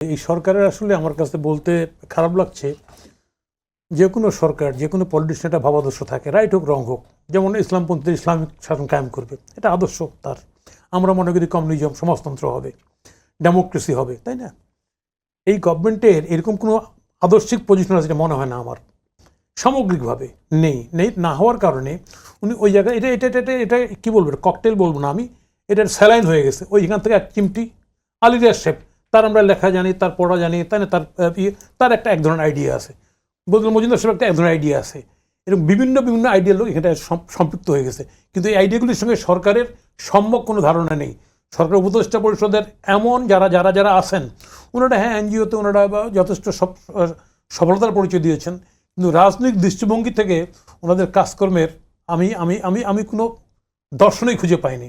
এই সরকারের আসলে আমার কাছে বলতে খারাপ লাগছে, যে কোনো সরকার, যে কোনো পলিটিশিয়ান একটা ভাবাদর্শ থাকে, রাইট হোক রং হোক। যেমন ইসলামপন্থী ইসলামিক শাসন কায়েম করবে, এটা আদর্শ তার। আমরা মনে করি কমিউনিজম, সমাজতন্ত্র হবে, ডেমোক্রেসি হবে, তাই না? এই গভর্নমেন্টের এরকম কোনো আদর্শিক পজিশন আছে মনে হয় না আমার, সামগ্রিকভাবে নেই। না হওয়ার কারণে উনি ওই জায়গায় এটা এটা এটা এটা কী বলবো, ককটেল বলবো না আমি, এটার স্যালাইন হয়ে গেছে। ওইখান থেকে এক চিমটি আলিরিয়া শেপ, তার আমরা লেখা জানি, তার পড়া জানি, তাই না? তার একটা এক ধরনের আইডিয়া আছে, বদরুল মজুমদার সাহেব একটা এক ধরনের আইডিয়া আছে, এরকম বিভিন্ন বিভিন্ন আইডিয়ার লোক এখানে সম্পৃক্ত হয়ে গেছে। কিন্তু এই আইডিয়াগুলির সঙ্গে সরকারের সম্যক কোনো ধারণা নেই। সরকার উপদেষ্টা পরিষদের এমন যারা আছেন, ওনারা হ্যাঁ এনজিওতে ওনারা যথেষ্ট সফলতার পরিচয় দিয়েছেন, কিন্তু রাজনৈতিক দৃষ্টিভঙ্গি থেকে ওনাদের কাজকর্মের আমি আমি আমি আমি কোনো দর্শনই খুঁজে পাইনি।